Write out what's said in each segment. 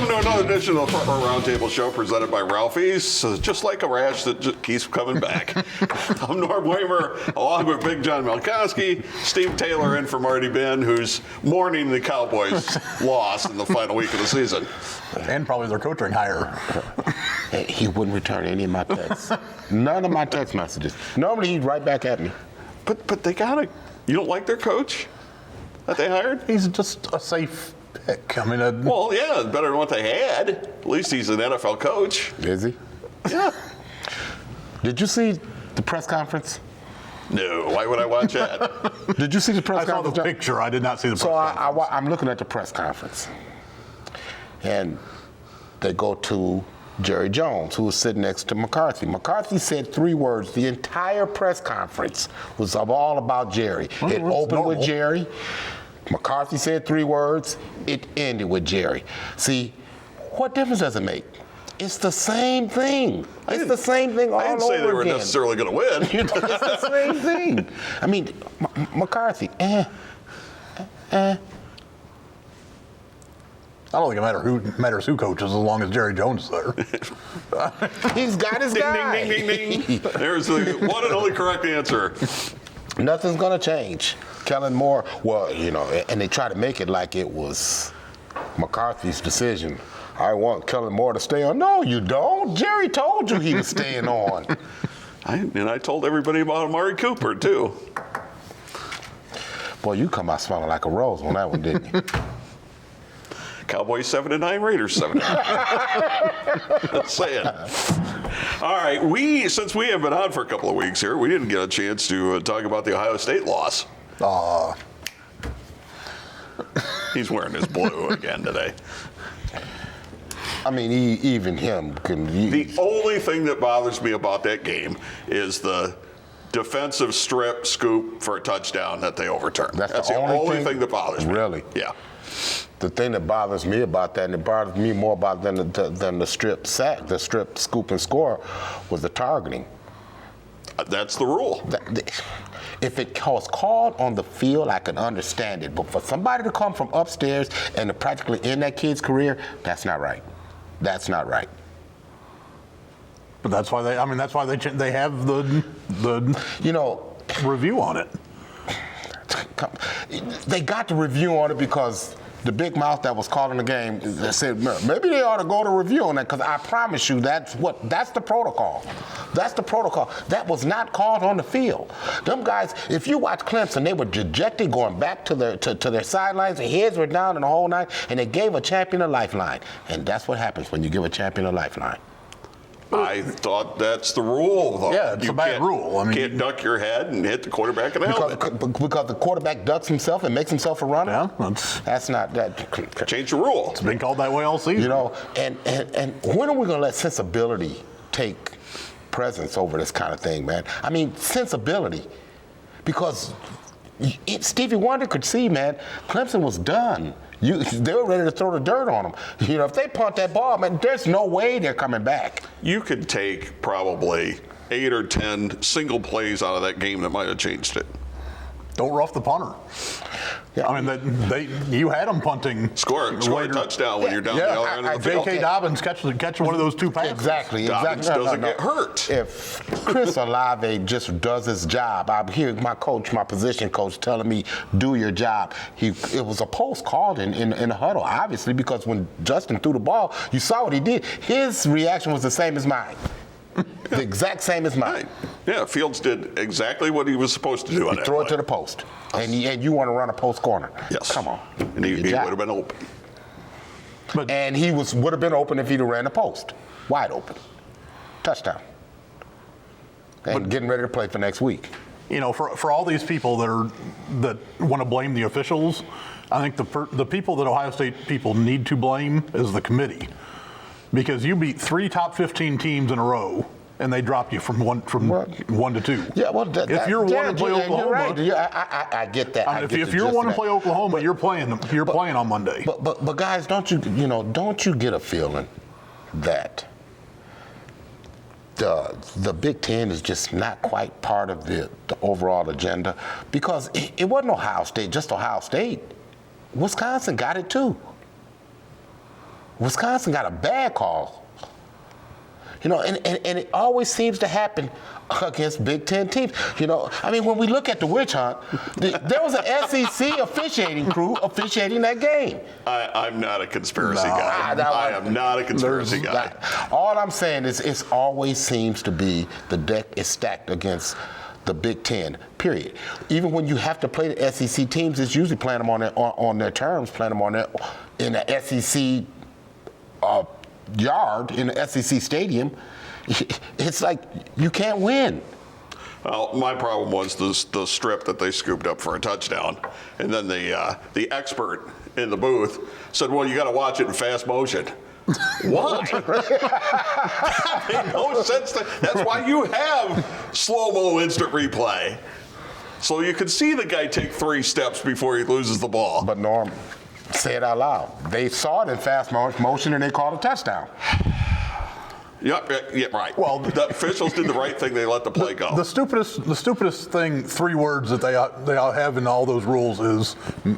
Welcome to another edition of the Front Row Roundtable Show presented by Ralphie's. Just like a rash that just keeps coming back. I'm Norm Weimer, along with Big John Malkowski, Steve Taylor in for Marty Ben, who's mourning the Cowboys' loss in the final week of the season. And probably their coaching hire. He wouldn't return any of my texts. None of my text messages. Normally he'd write back at me. But they gotta. You don't like their coach that they hired? He's just a safe pick. I mean, Well, yeah, better than what they had. At least he's an NFL coach. Is he? Yeah. Did you see the press conference? No, why would I watch that? Did you see the press I saw conference? the picture. I did not see the press So conference. I'm looking at the press conference, and they go to Jerry Jones, who was sitting next to McCarthy. McCarthy said 3 words. The entire press conference was all about Jerry. It opened with Jerry. McCarthy said 3 words. It ended with Jerry. See, what difference does it make? It's the same thing. It's the same thing all over again. I didn't say they were necessarily going to win. It's the same thing. I mean, McCarthy, I don't think it matters who coaches as long as Jerry Jones is there. he's got his guy. Ding, ding, ding, ding. There's the one and only correct answer. Nothing's going to change. Kellen Moore, well, you know, and they try to make it like it was McCarthy's decision. I want Kellen Moore to stay on. No, you don't. Jerry told you he was staying on. I told everybody about Amari Cooper, too. Boy, you come out smelling like a rose on that one, didn't you? Cowboys 7-9, Raiders 7-9. That's saying. All right, since we have been on for a couple of weeks here, we didn't get a chance to talk about the Ohio State loss. He's wearing his blue again today. I mean, even him can. The only thing that bothers me about that game is the defensive strip scoop for a touchdown that they overturned. That's the only thing that bothers me. Really? Yeah. The thing that bothers me about that, and it bothers me more about than the strip sack, the strip scoop and score, was the targeting. That's the rule. If it was called on the field, I can understand it. But for somebody to come from upstairs and to practically end that kid's career, that's not right. That's not right. But that's why they have the review on it. They got the review on it because the big mouth that was calling the game said maybe they ought to go to review on that, because I promise you that's the protocol. That's the protocol. That was not called on the field. Them guys, if you watch Clemson, they were dejected going back to their sidelines. Their heads were down in the whole night, and they gave a champion a lifeline. And that's what happens when you give a champion a lifeline. I thought that's the rule, though. Yeah, it's a bad rule. I mean, you can't duck your head and hit the quarterback in the helmet. Because the quarterback ducks himself and makes himself a runner. Yeah, that's not that. Change the rule. It's been called that way all season. You know, and when are we going to let sensibility take presence over this kind of thing, man? I mean, sensibility, because Stevie Wonder could see, man, Clemson was done. They were ready to throw the dirt on them. You know, if they punt that ball, man, there's no way they're coming back. You could take probably 8 or 10 single plays out of that game that might have changed it. Don't rough the punter. Yeah. I mean, you had them punting. Score a touchdown when you're down the other end of the field. J.K. Dobbins catch one of those 2 passes. Exactly. Dobbins doesn't get hurt. If Chris Olave just does his job, I hear my position coach telling me, do your job. It was a post called in the huddle, obviously, because when Justin threw the ball, you saw what he did. His reaction was the same as mine. The exact same as mine. Right. Yeah, Fields did exactly what he was supposed to do on that Throw play. it to the post. And you want to run a post corner. Yes. Come on. And he would have been open. And he would have been open if he'd have ran the post. Wide open. Touchdown. And getting ready to play for next week. You know, for all these people that want to blame the officials, I think the people that Ohio State people need to blame is the committee. Because you beat 3 top 15 teams in a row, and they dropped you from one to 2. Yeah, well, if you're one to play Oklahoma, right. I get that. If you're one to play Oklahoma, you're playing on Monday. But guys, don't you get a feeling that the Big Ten is just not quite part of the overall agenda? Because it wasn't Ohio State, just Ohio State. Wisconsin got it too. Wisconsin got a bad call. You know, and it always seems to happen against Big Ten teams. You know, I mean, when we look at the witch hunt, there was an SEC officiating crew officiating that game. I'm not a conspiracy guy. I am not a conspiracy guy. All I'm saying is it always seems to be the deck is stacked against the Big Ten, period. Even when you have to play the SEC teams, it's usually playing them on their terms, playing them on in the SEC yard, in the SEC stadium. It's like you can't win. Well, my problem was the strip that they scooped up for a touchdown, and then the expert in the booth said, "Well, you got to watch it in fast motion." What? That made no sense. That's why you have slow-mo instant replay, so you can see the guy take 3 steps before he loses the ball. But Norm, say it out loud. They saw it in fast motion and they called a touchdown. Yeah, right. Well, the officials did the right thing. They let the play go. The stupidest thing, 3 words that they all have in all those rules is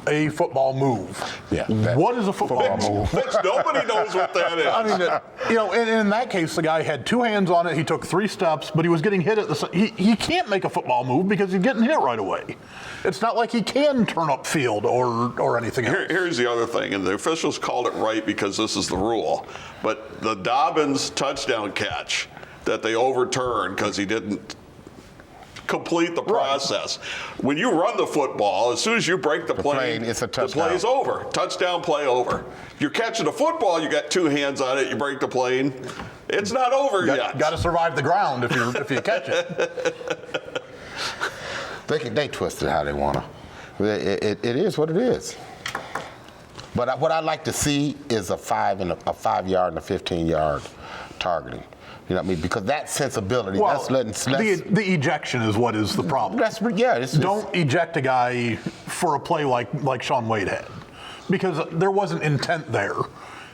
a football move. Yeah. What is a football move? Nobody knows what that is. I mean, you know, in that case, the guy had 2 hands on it. He took 3 steps, but he was getting hit at the. He can't make a football move because he's getting hit right away. It's not like he can turn up field or anything else. Here's the other thing, and the officials called it right because this is the rule. But the Dobbins touchdown catch that they overturned because he didn't complete the process. When you run the football, as soon as you break the plane, it's a touchdown. The play's over. Touchdown, play over. If you're catching a football, you got 2 hands on it, you break the plane, it's not over yet. Got to survive the ground if you catch it. They twist it how they want to. It is what it is. But what I'd like to see is a 5 yard and a 15-yard targeting. You know what I mean? Because that sensibility, well, that's the ejection is what is the problem. Don't eject a guy for a play like Shaun Wade had, because there wasn't intent there.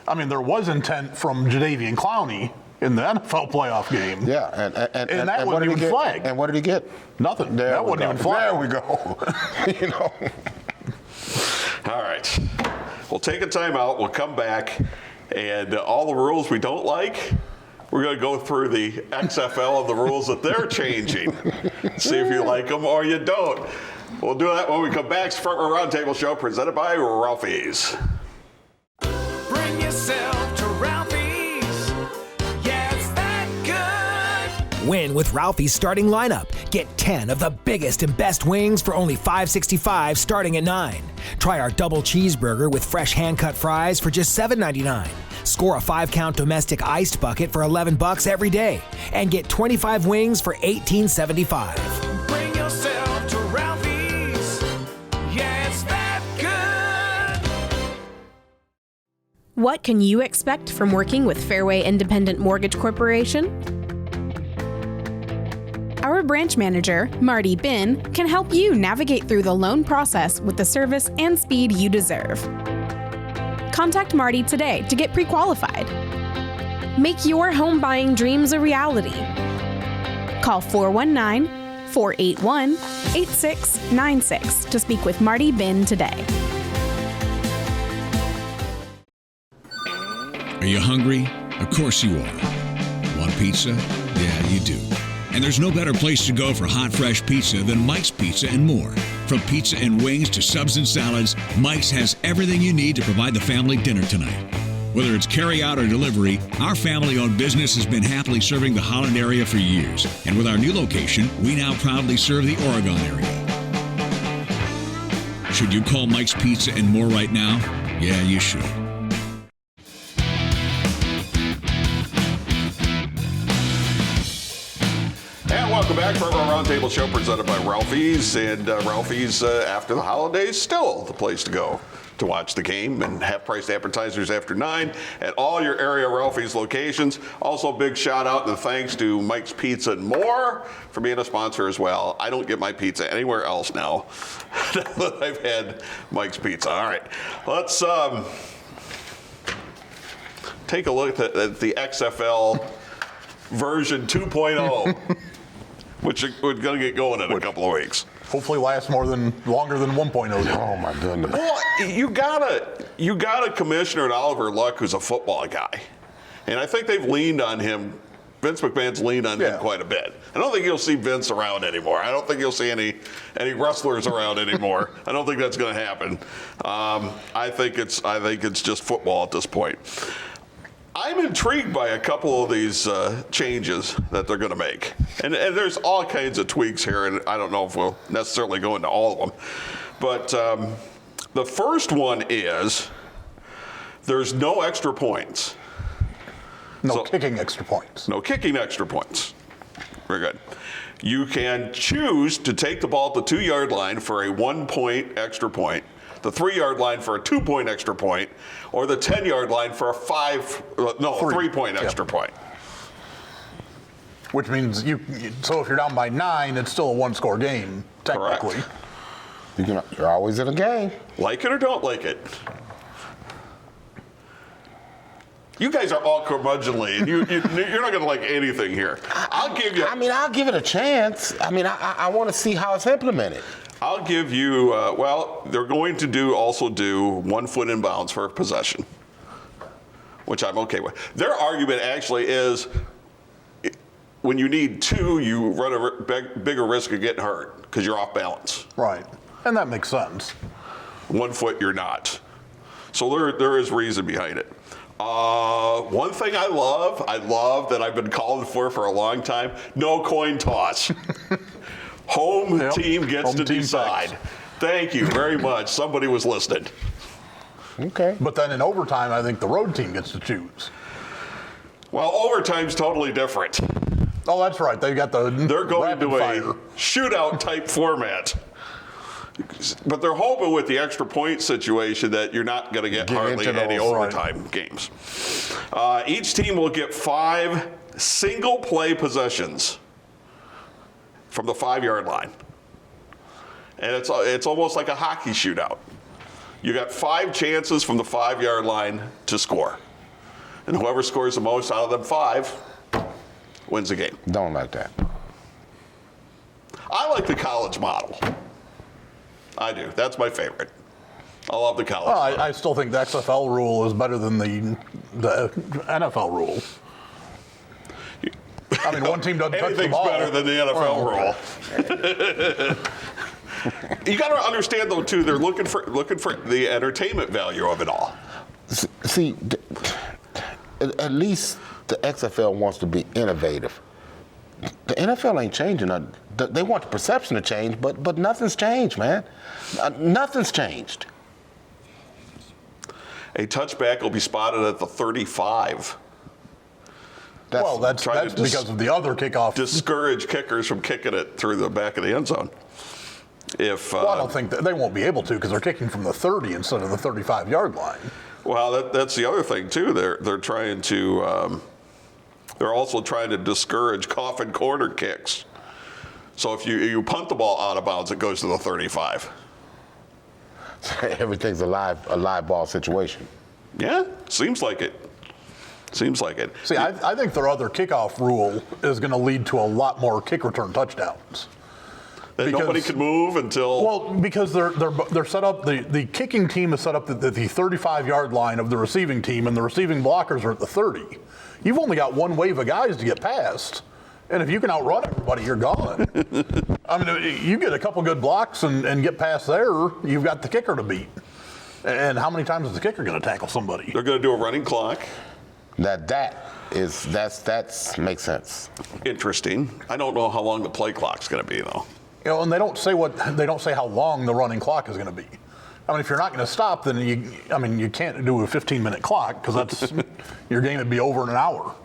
I mean, there was intent from Jadeveon Clowney in the NFL playoff game. Yeah, and that wasn't even flagged. And what did he get? Nothing. That wasn't even flagged. There we go. You know. All right. We'll take a timeout. We'll come back, and all the rules we don't like, we're going to go through the XFL and the rules that they're changing. See if you like them or you don't. We'll do that when we come back. It's Front Row Roundtable Show presented by Ralphie's. Bring yourself to Ralphie's. Yeah, it's that good. Win with Ralphie's starting lineup. Get 10 of the biggest and best wings for only $5.65 starting at $9. Try our double cheeseburger with fresh hand-cut fries for just $7.99. Score a 5-count domestic iced bucket for $11 every day. And get 25 wings for $18.75. Bring yourself to Ralphie's. Yeah, it's that good. What can you expect from working with Fairway Independent Mortgage Corporation? Our branch manager, Marty Bin, can help you navigate through the loan process with the service and speed you deserve. Contact Marty today to get pre-qualified. Make your home buying dreams a reality. Call 419-481-8696 to speak with Marty Bin today. Are you hungry? Of course you are. Want pizza? Yeah, you do. And there's no better place to go for hot, fresh pizza than Mike's Pizza and More. From pizza and wings to subs and salads, Mike's has everything you need to provide the family dinner tonight. Whether it's carry-out or delivery, our family-owned business has been happily serving the Holland area for years. And with our new location, we now proudly serve the Oregon area. Should you call Mike's Pizza and More right now? Yeah, you should. And welcome back for our Roundtable Show presented by Ralphie's. And Ralphie's, after the holidays, still the place to go to watch the game, and half-priced appetizers after 9 at all your area Ralphie's locations. Also, big shout-out and thanks to Mike's Pizza and More for being a sponsor as well. I don't get my pizza anywhere else now that I've had Mike's Pizza. All right, let's take a look at the XFL version 2.0. Which we're going to get going in a couple of weeks. Hopefully lasts longer than 1.0. Oh my goodness. Well, you gotta. you got a commissioner at Oliver Luck who's a football guy. And I think they've leaned on him. Vince McMahon's leaned on him quite a bit. I don't think you'll see Vince around anymore. I don't think you'll see any wrestlers around anymore. I don't think that's going to happen. I think it's just football at this point. I'm intrigued by a couple of these changes that they're going to make. And there's all kinds of tweaks here, and I don't know if we'll necessarily go into all of them. But the first one is there's no extra points. No kicking extra points. No kicking extra points. Very good. You can choose to take the ball at the 2-yard line for a 1-point extra point, the 3-yard line for a 2-point extra point, or the 10-yard line for a 3-point extra point. Which means so if you're down by 9, it's still a 1-score game, technically. Correct. You're always in a game. Like it or don't like it. You guys are all curmudgeonly, and you're not going to like anything here. I'll give you. I'll give it a chance. I want to see how it's implemented. I'll give you. They're going to also do 1 foot in bounds for possession, which I'm okay with. Their argument actually is, when you need 2, you run a bigger risk of getting hurt because you're off balance. Right, and that makes sense. 1 foot, you're not. So there is reason behind it. One thing I love that I've been calling for a long time, no coin toss. Home team gets to decide. Thank you very much. Somebody was listening. Okay. But then in overtime, I think the road team gets to choose. Well, overtime's totally different. Oh, that's right. They're going to a shootout type format. But they're hoping with the extra point situation that you're not going to get hardly any overtime games. Each team will get 5 single play possessions from the 5-yard line. And it's almost like a hockey shootout. You got 5 chances from the 5-yard line to score. And whoever scores the most out of them 5 wins the game. Don't like that. I like the college model. I do. That's my favorite. I love the college. Well, I still think the XFL rule is better than the NFL rule. I mean, one team doesn't touch the ball. Anything's better than the NFL rule. You got to understand, though, too. They're looking for the entertainment value of it all. See, at least the XFL wants to be innovative. The NFL ain't changing. They want the perception to change, but nothing's changed, man. Nothing's changed. A touchback will be spotted at the 35. That's because of the other kickoff. Discourage kickers from kicking it through the back of the end zone. I don't think they won't be able to because they're kicking from the 30 instead of the 35-yard line. Well, that's the other thing too. They're trying to. They're also trying to discourage coffin corner kicks. So if you punt the ball out of bounds, it goes to the 35. Everything's a live ball situation. Yeah, seems like it. Seems like it. See, I think their other kickoff rule is going to lead to a lot more kick return touchdowns. That nobody can move until. Well, because they're set up. The kicking team is set up at the 35-yard line of the receiving team, and the receiving blockers are at the 30. You've only got one wave of guys to get past, and if you can outrun everybody, you're gone. I mean, you get a couple good blocks and get past there, you've got the kicker to beat. And how many times is the kicker going to tackle somebody? They're going to do a running clock. That makes sense. Interesting. I don't know how long the play clock's going to be, though. And they don't say how long the running clock is going to be. I mean, if you're not going to stop, then you can't do a 15-minute clock because that's your game would be over in an hour.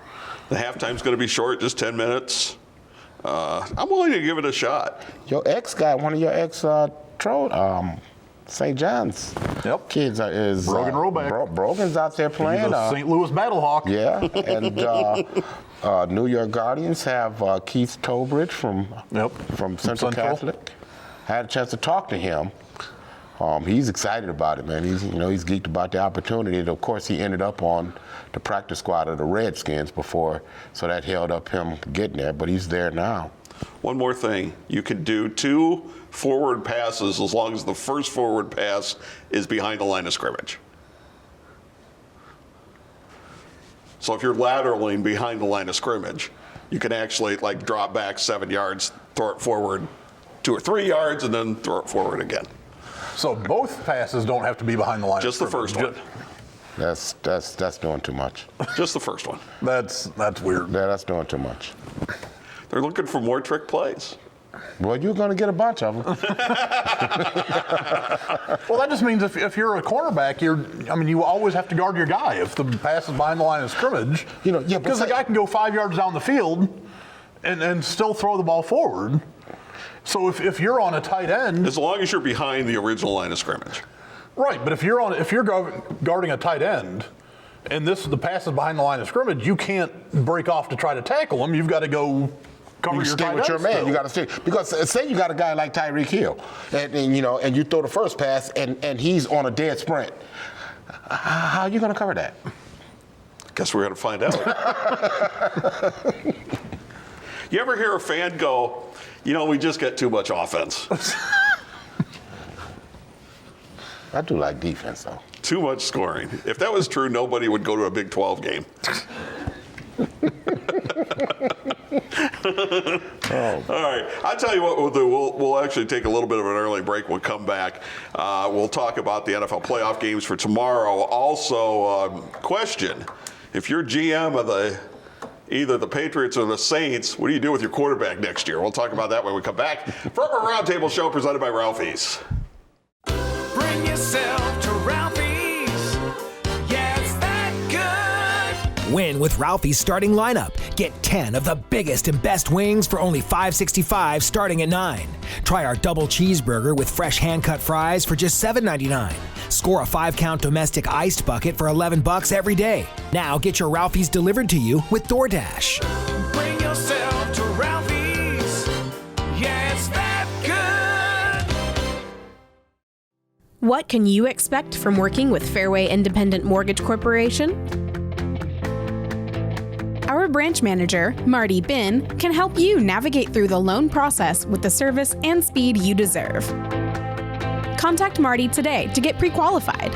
The halftime's going to be short, just 10 minutes. I'm willing to give it a shot. Your ex-guy, one of your St. John's kids is Brogan Roback. Brogan's out there playing. He's a St. Louis Battlehawk. Yeah, and New York Guardians have Keith Tobridge from Central Catholic. I had a chance to talk to him. He's excited about it, man. He's geeked about the opportunity. And of course, he ended up on the practice squad of the Redskins before, so that held up him getting there. But he's there now. One more thing. You can do 2 forward passes as long as the first forward pass is behind the line of scrimmage. So if you're lateraling behind the line of scrimmage, you can actually like drop back 7 yards, throw it forward 2 or 3 yards, and then throw it forward again. So both passes don't have to be behind the line. Just the first one. That's doing too much. Just the first one. That's weird. Yeah, that's doing too much. They're looking for more trick plays. Well, you're going to get a bunch of them. Well, that just means if you're a cornerback, you always have to guard your guy if the pass is behind the line of scrimmage. Because the guy can go 5 yards down the field and still throw the ball forward. So if you're on a tight end, As long as you're behind the original line of scrimmage. right? But if you're guarding a tight end, and the pass is behind the line of scrimmage, you can't break off to try to tackle him. You've got to go cover You your stay tight with end your man. still. You got to stay because say you got a guy like Tyreek Hill, and you throw the first pass, and he's on a dead sprint. How are you going to cover that? Guess we're going to find out. You ever hear a fan go, we just get too much offense. I do like defense, though. Too much scoring. If that was true, nobody would go to a Big 12 game. All right. I'll tell you what we'll do. We'll actually take a little bit of an early break. We'll come back. We'll talk about the NFL playoff games for tomorrow. Also, question, if you're GM of either the Patriots or the Saints, what do you do with your quarterback next year? We'll talk about that when we come back. From our Roundtable show presented by Ralphie's. Bring yourself to Ralphie's. Yeah, it's that good. Win with Ralphie's starting lineup. Get 10 of the biggest and best wings for only $5.65 starting at $9. Try our double cheeseburger with fresh hand-cut fries for just $7.99. Score a 5-count domestic iced bucket for $11 every day. Now get your Ralphie's delivered to you with DoorDash. Bring yourself to Ralphie's. Yeah, it's that good. What can you expect from working with Fairway Independent Mortgage Corporation? Our branch manager, Marty Bin, can help you navigate through the loan process with the service and speed you deserve. Contact Marty today to get pre-qualified.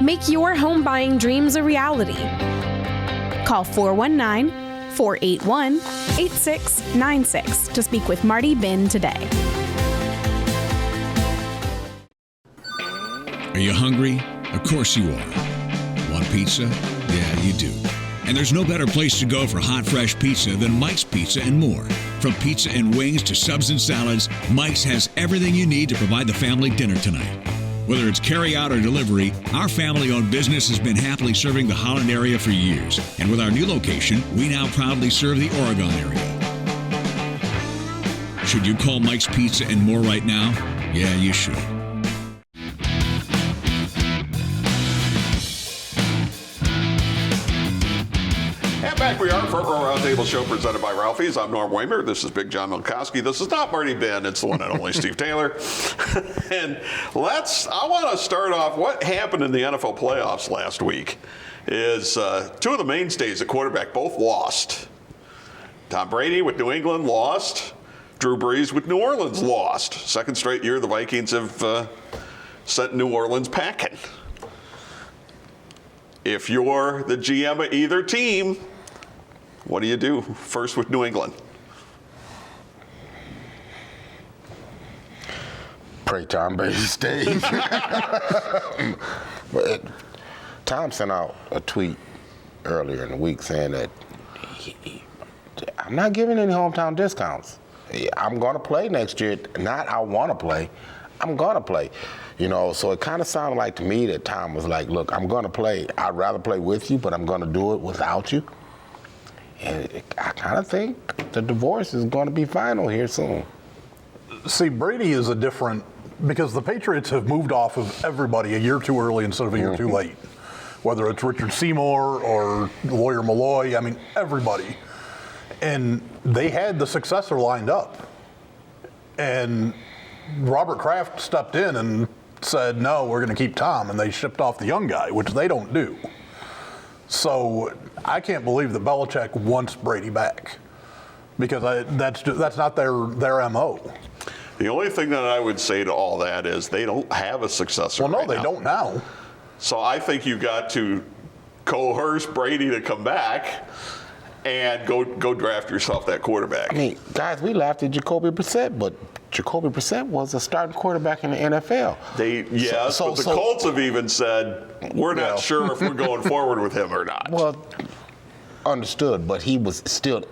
Make your home buying dreams a reality. Call 419-481-8696 to speak with Marty Bin today. Are you hungry? Of course you are. Want pizza? Yeah, you do. And there's no better place to go for hot, fresh pizza than Mike's Pizza and More. From pizza and wings to subs and salads, Mike's has everything you need to provide the family dinner tonight. Whether it's carry-out or delivery, our family-owned business has been happily serving the Holland area for years. And with our new location, we now proudly serve the Oregon area. Should you call Mike's Pizza and More right now? Yeah, you should. And back we are for our Roundtable show presented by Ralphie's. I'm Norm Waymer. This is Big John Milkowski. This is not Marty Ben. It's the one and only Steve Taylor. And I want to start off what happened in the NFL playoffs last week is two of the mainstays at quarterback both lost. Tom Brady with New England lost. Drew Brees with New Orleans lost. Second straight year the Vikings have sent New Orleans packing. If you're the GM of either team, what do you do? First with New England. Pray Tom Brady stays. But Tom sent out a tweet earlier in the week saying that I'm not giving any hometown discounts. I'm going to play next year. Not I want to play. I'm going to play. So it kind of sounded like to me that Tom was like, look, I'm going to play. I'd rather play with you, but I'm going to do it without you. And I kind of think the divorce is going to be final here soon. See, Brady is a different, because the Patriots have moved off of everybody a year too early instead of a year too late. Whether it's Richard Seymour or Lawyer Malloy, everybody. And they had the successor lined up. And Robert Kraft stepped in and said, no, we're going to keep Tom, and they shipped off the young guy, which they don't do. So I can't believe that Belichick wants Brady back, because that's not their MO. The only thing that I would say to all that is they don't have a successor. Well, no, right they now. don't now. So I think you got to coerce Brady to come back and go draft yourself that quarterback. I mean, guys, we laughed at Jacoby Brissett, but Jacoby Brissett was a starting quarterback in the NFL. But the Colts have even said, we're not sure if we're going forward with him or not. Well, understood, but he was still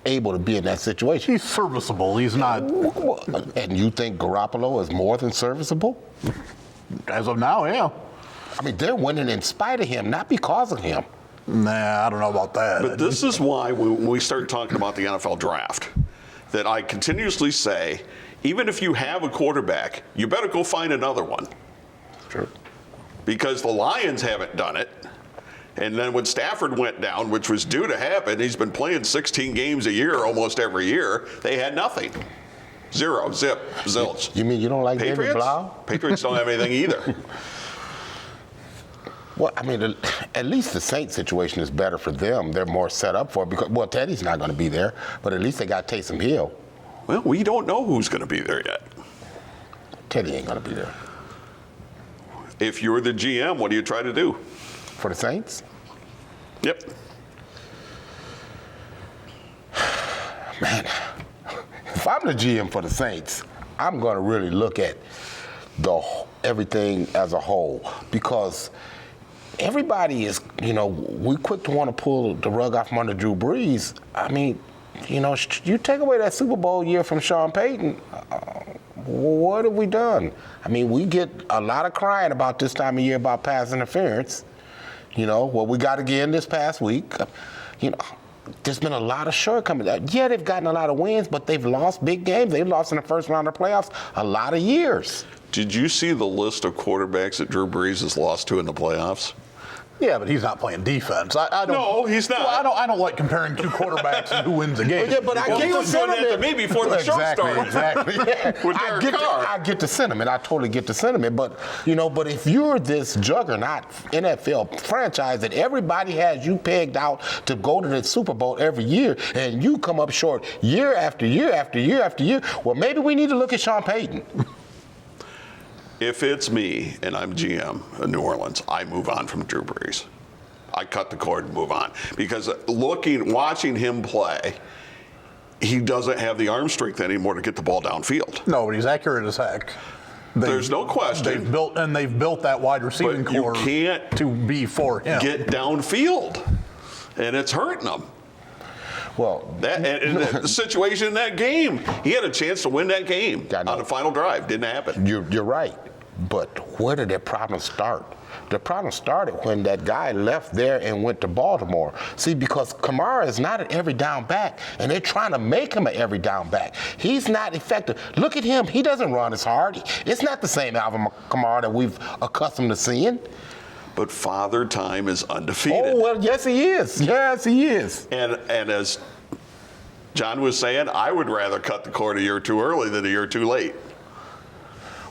able to be in that situation. He's serviceable. He's not. And you think Garoppolo is more than serviceable? As of now, yeah. I mean, they're winning in spite of him, not because of him. Nah, I don't know about that. But this is why when we start talking about the NFL draft, that I continuously say, even if you have a quarterback, you better go find another one. Sure. Because the Lions haven't done it. And then when Stafford went down, which was due to happen, he's been playing 16 games a year almost every year. They had nothing. Zero, zip, zilch. You mean you don't like David Blau? Patriots don't have anything either. Well, I mean, at least the Saints situation is better for them. They're more set up for it because, well, Teddy's not going to be there, but at least they got Taysom Hill. Well, we don't know who's going to be there yet. Teddy ain't going to be there. If you're the GM, what do you try to do? For the Saints? Yep. Man, if I'm the GM for the Saints, I'm going to really look at everything as a whole because everybody is, we quick to want to pull the rug off from under Drew Brees. I mean, you take away that Super Bowl year from Sean Payton, what have we done? I mean, we get a lot of crying about this time of year about pass interference. What we got again this past week. There's been a lot of shortcomings. Yeah, they've gotten a lot of wins, but they've lost big games. They've lost in the first round of the playoffs a lot of years. Did you see the list of quarterbacks that Drew Brees has lost to in the playoffs? Yeah, but he's not playing defense. I don't, no, he's not. Well, I don't like comparing two quarterbacts and who wins a game. Yeah, but I get the sentiment. Me before the show started. Exactly. I get the sentiment. I totally get the sentiment. But but if you're this juggernaut NFL franchise that everybody has you pegged out to go to the Super Bowl every year, and you come up short year after year after year after year, well, maybe we need to look at Sean Payton. If it's me and I'm GM of New Orleans, I move on from Drew Brees. I cut the cord and move on. Because watching him play, he doesn't have the arm strength anymore to get the ball downfield. No, but he's accurate as heck. There's no question. They've built that wide receiving core to be for him. Get downfield, and it's hurting them. Well, the situation in that game, he had a chance to win that game on the final drive. Didn't happen. You're right. But where did that problem start? The problem started when that guy left there and went to Baltimore. See, because Kamara is not an every down back, and they're trying to make him an every down back. He's not effective. Look at him. He doesn't run as hard. It's not the same Alvin Kamara that we've accustomed to seeing. But Father Time is undefeated. Oh, well, yes, he is. Yes, he is. And as John was saying, I would rather cut the cord a year too early than a year too late.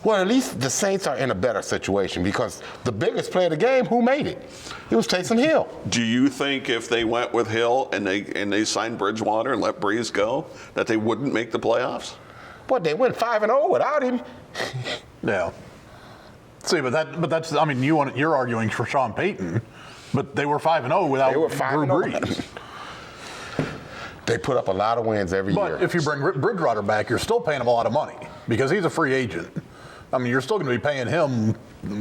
Well, at least the Saints are in a better situation because the biggest player of the game, who made it? It was Taysom Hill. Do you think if they went with Hill and they signed Bridgewater and let Breeze go, that they wouldn't make the playoffs? What, they went 5-0 without him? Yeah. See, but that's I mean, you're arguing for Sean Payton, but they were 5-0 without Drew Brees. They put up a lot of wins every year. But if you bring Bridgewater back, you're still paying him a lot of money because he's a free agent. I mean, you're still going to be paying him,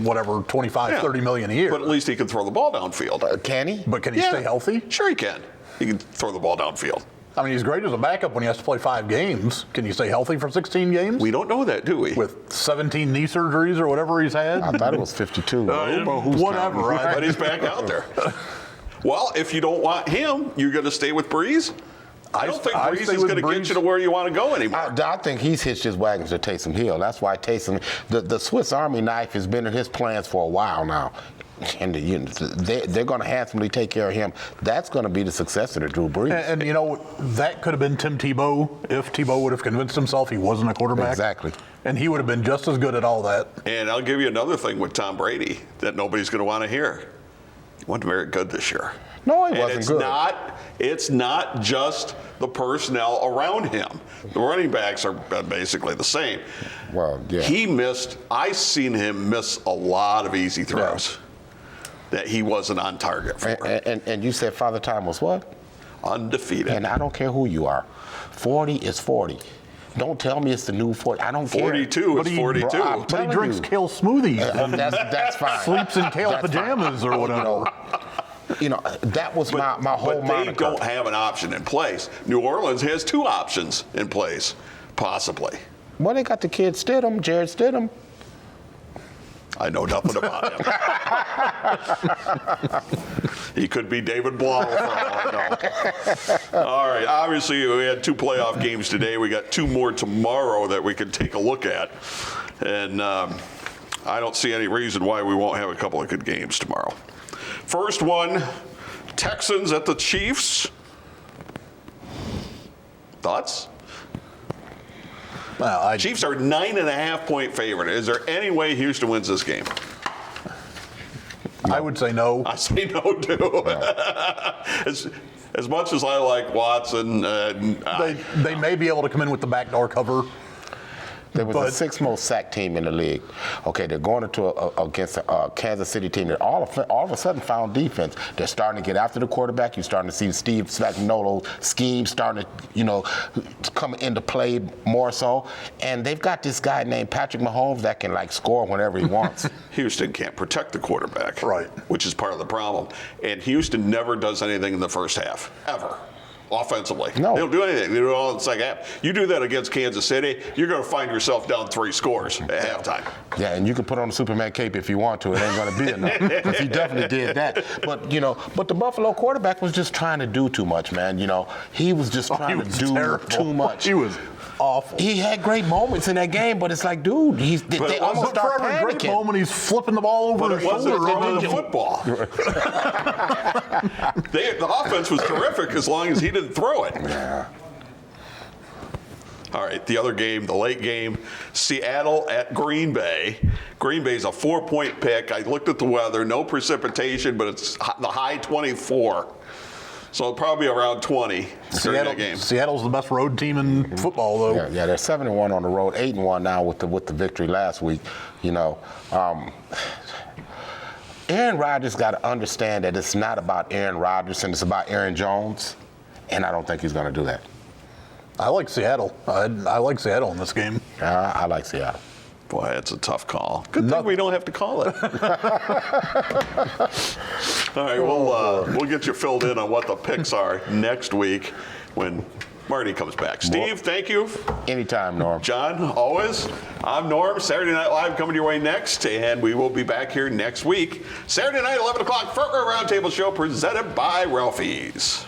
whatever, $25-30 million a year. But at least he can throw the ball downfield. Can he? But can he stay healthy? Sure he can. He can throw the ball downfield. I mean, he's great as a backup when he has to play 5 games. Can you stay healthy for 16 games? We don't know that, do we? With 17 knee surgeries or whatever he's had? I thought it was 52. Whatever. Right? But he's back out there. Well, if you don't want him, you're going to stay with Breeze? I don't think Breeze is going to get you to where you want to go anymore. I think he's hitched his wagons to Taysom Hill. That's why Taysom, the Swiss Army knife has been in his plans for a while now. And they're going to handsomely take care of him. That's going to be the successor to Drew Brees. And that could have been Tim Tebow if Tebow would have convinced himself he wasn't a quarterback. Exactly. And he would have been just as good at all that. And I'll give you another thing with Tom Brady that nobody's going to want to hear. He wasn't very good this year. No, he wasn't good. It's not just the personnel around him. The running backs are basically the same. Well, yeah. I seen him miss a lot of easy throws. that he wasn't on target for. And you said Father Time was what? Undefeated. And I don't care who you are. 40 is 40. Don't tell me it's the new 40. I don't care. 42 is 42. But he drinks kale smoothies and That's fine. sleeps in kale That's pajamas fine. or whatever. That was my whole But they moniker. don't have an option in place. New Orleans has 2 options in place, possibly. Well, they got the kid Stidham, Jared Stidham. I know nothing about him. He could be David Blau for all I know. All right, obviously we had 2 playoff games today. We got 2 more tomorrow that we can take a look at. And I don't see any reason why we won't have a couple of good games tomorrow. First one, Texans at the Chiefs. Thoughts? Well, Chiefs are 9.5-point favorite. Is there any way Houston wins this game? I would say no. I say no too. As much as I like Watson, Mm-hmm. They may be able to come in with the backdoor cover. They was But- the 6th most sacked team in the league. Okay, they're going against a Kansas City team that all of a sudden found defense. They're starting to get after the quarterback. You're starting to see Steve Spagnuolo's scheme starting to, come into play more so. And they've got this guy named Patrick Mahomes that can score whenever he wants. Houston can't protect the quarterback, Right. Which is part of the problem. And Houston never does anything in the first half, ever. Offensively. No. They don't do anything. They do it all in the second half. You do that against Kansas City, you're going to find yourself down 3 scores at halftime. Yeah, and you can put on the Superman cape if you want to. It ain't going to be enough. Because he definitely did that. But the Buffalo quarterback was just trying to do too much, man. He was just trying to do terrible. too much. He was awful. He had great moments in that game, but it's like, dude, they almost But for start every great panicking. moment, he's flipping the ball over But his it wasn't shoulder. throwing the football. The offense was terrific as long as he didn't throw it. Yeah. All right, the other game, the late game, Seattle at Green Bay. Green Bay's a 4-point pick. I looked at the weather, no precipitation, but it's the high 24. So probably around 20 during that game. Seattle's the best road team in football, though. Yeah, they're 7-1 on the road, 8-1 now with the victory last week. Aaron Rodgers got to understand that it's not about Aaron Rodgers and it's about Aaron Jones, and I don't think he's going to do that. I like Seattle. I like Seattle in this game. I like Seattle. Boy, that's a tough call. Good thing we don't have to call it. All right, we'll get you filled in on what the picks are next week when Marty comes back. Steve, thank you. Anytime, Norm. John, always. I'm Norm. Saturday Night Live coming your way next, and we will be back here next week. Saturday night, 11 o'clock, Front Row Roundtable Show presented by Ralphie's.